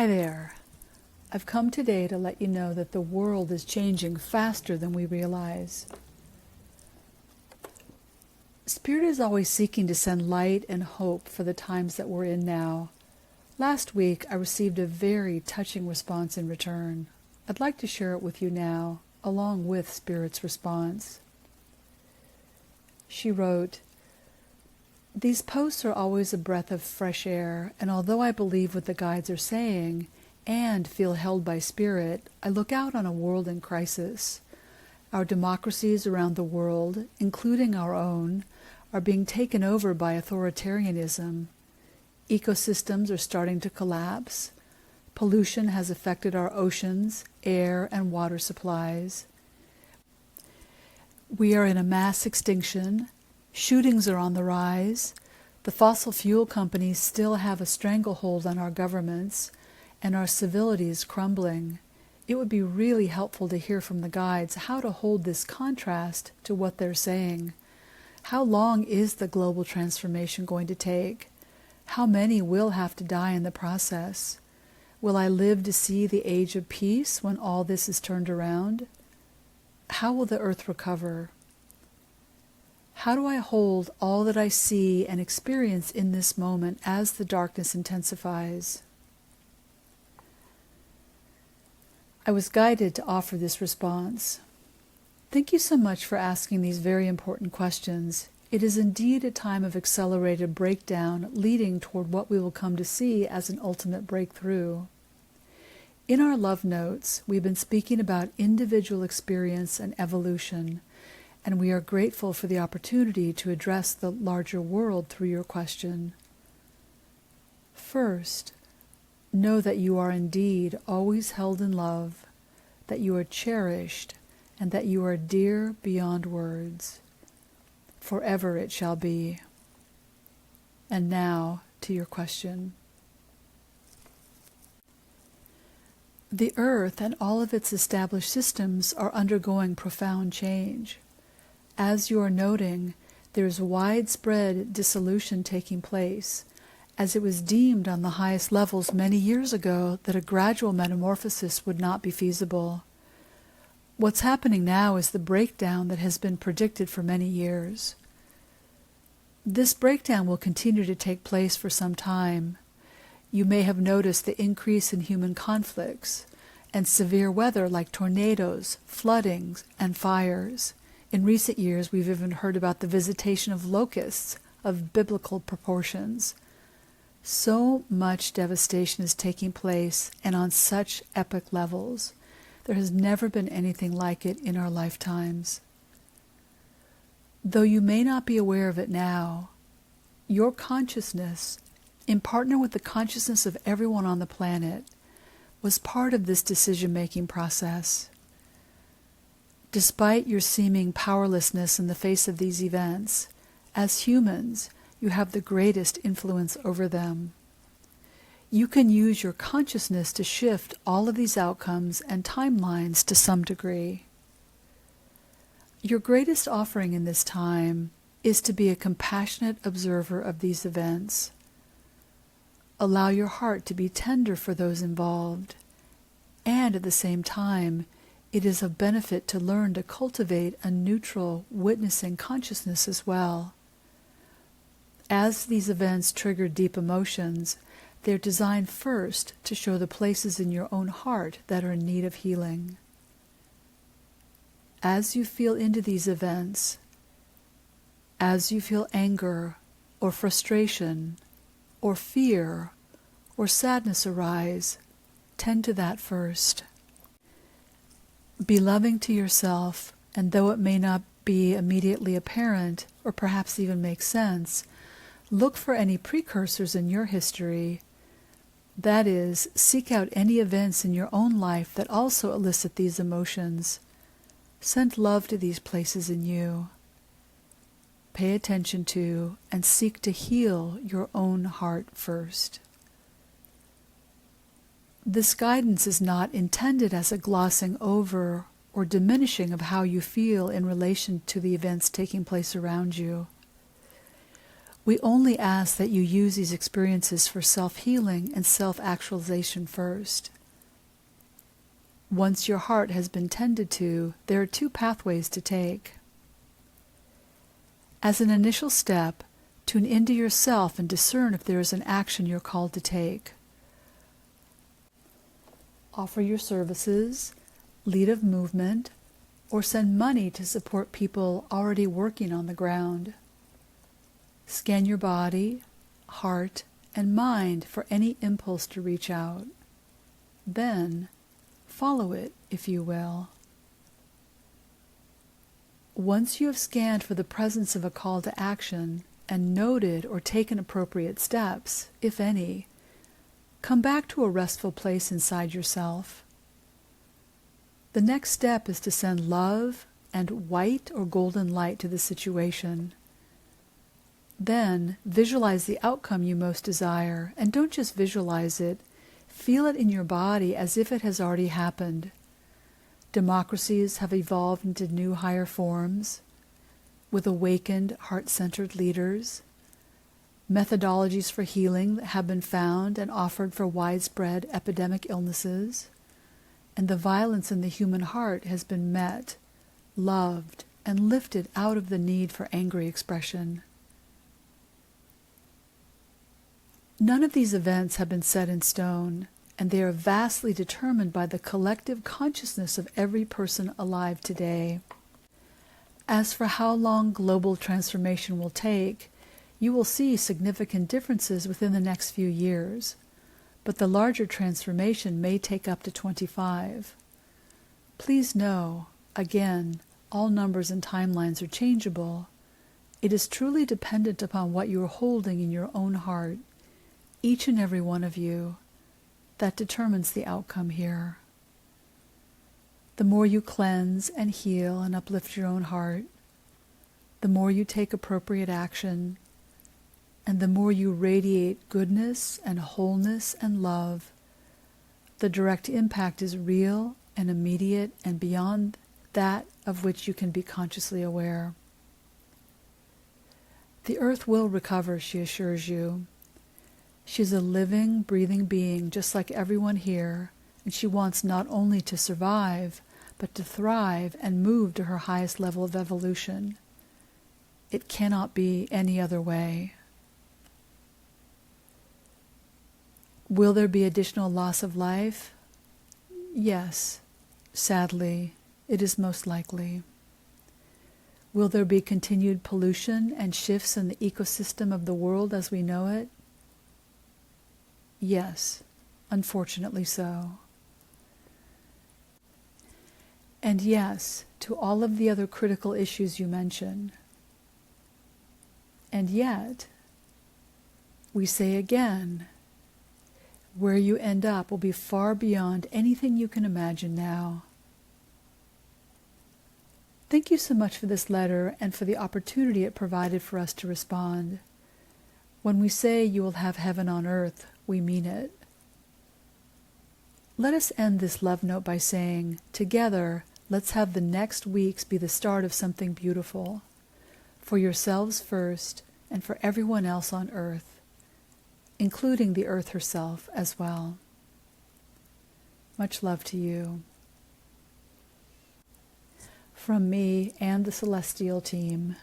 Hi there. I've come today to let you know that the world is changing faster than we realize. Spirit is always seeking to send light and hope for the times that we're in now. Last week, I received a very touching response in return. I'd like to share it with you now, along with Spirit's response. She wrote, "These posts are always a breath of fresh air, and although I believe what the guides are saying and feel held by Spirit, I look out on a world in crisis. Our democracies around the world, including our own, are being taken over by authoritarianism. Ecosystems are starting to collapse. Pollution has affected our oceans, air, and water supplies. We are in a mass extinction. Shootings are on the rise. The fossil fuel companies still have a stranglehold on our governments, and our civility is crumbling. It would be really helpful to hear from the guides how to hold this contrast to what they're saying. How long is the global transformation going to take? How many will have to die in the process? Will I live to see the age of peace when all this is turned around? How will the earth recover? How do I hold all that I see and experience in this moment as the darkness intensifies?" I was guided to offer this response. Thank you so much for asking these very important questions. It is indeed a time of accelerated breakdown leading toward what we will come to see as an ultimate breakthrough. In our love notes, we've been speaking about individual experience and evolution, and we are grateful for the opportunity to address the larger world through your question. First, know that you are indeed always held in love, that you are cherished, and that you are dear beyond words. Forever it shall be. And now to your question. The earth and all of its established systems are undergoing profound change. As you are noting, there is widespread dissolution taking place, as it was deemed on the highest levels many years ago that a gradual metamorphosis would not be feasible. What's happening now is the breakdown that has been predicted for many years. This breakdown will continue to take place for some time. You may have noticed the increase in human conflicts and severe weather like tornadoes, floodings, and fires. In recent years, we've even heard about the visitation of locusts of biblical proportions. So much devastation is taking place, and on such epic levels. There has never been anything like it in our lifetimes. Though you may not be aware of it now, your consciousness, in partner with the consciousness of everyone on the planet, was part of this decision-making process. Despite your seeming powerlessness in the face of these events, as humans, you have the greatest influence over them. You can use your consciousness to shift all of these outcomes and timelines to some degree. Your greatest offering in this time is to be a compassionate observer of these events. Allow your heart to be tender for those involved, and at the same time, it is of benefit to learn to cultivate a neutral, witnessing consciousness as well. As these events trigger deep emotions, they're designed first to show the places in your own heart that are in need of healing. As you feel into these events, as you feel anger or frustration or fear or sadness arise, tend to that first. Be loving to yourself, and though it may not be immediately apparent or perhaps even make sense, look for any precursors in your history. That is, seek out any events in your own life that also elicit these emotions. Send love to these places in you. Pay attention to and seek to heal your own heart first. This guidance is not intended as a glossing over or diminishing of how you feel in relation to the events taking place around you. We only ask that you use these experiences for self-healing and self-actualization first. Once your heart has been tended to, there are two pathways to take. As an initial step, tune into yourself and discern if there is an action you're called to take. Offer your services, lead a movement, or send money to support people already working on the ground. Scan your body, heart, and mind for any impulse to reach out. Then, follow it, if you will. Once you have scanned for the presence of a call to action and noted or taken appropriate steps, if any, come back to a restful place inside yourself. The next step is to send love and white or golden light to the situation. Then visualize the outcome you most desire, and don't just visualize it, feel it in your body as if it has already happened. Democracies have evolved into new higher forms, with awakened, heart-centered leaders. Methodologies for healing have been found and offered for widespread epidemic illnesses, and the violence in the human heart has been met, loved, and lifted out of the need for angry expression. None of these events have been set in stone, and they are vastly determined by the collective consciousness of every person alive today. As for how long global transformation will take, you will see significant differences within the next few years, but the larger transformation may take up to 25. Please know, again, all numbers and timelines are changeable. It is truly dependent upon what you are holding in your own heart, each and every one of you, that determines the outcome here. The more you cleanse and heal and uplift your own heart, the more you take appropriate action, and the more you radiate goodness and wholeness and love, the direct impact is real and immediate and beyond that of which you can be consciously aware. The earth will recover, she assures you. She is a living, breathing being just like everyone here, and she wants not only to survive, but to thrive and move to her highest level of evolution. It cannot be any other way. Will there be additional loss of life? Yes, sadly, it is most likely. Will there be continued pollution and shifts in the ecosystem of the world as we know it? Yes, unfortunately so. And yes, to all of the other critical issues you mention. And yet, we say again, where you end up will be far beyond anything you can imagine now. Thank you so much for this letter and for the opportunity it provided for us to respond. When we say you will have heaven on earth, we mean it. Let us end this love note by saying, together, let's have the next weeks be the start of something beautiful, for yourselves first and for everyone else on earth, including the earth herself as well. Much love to you. From me and the Celestial team.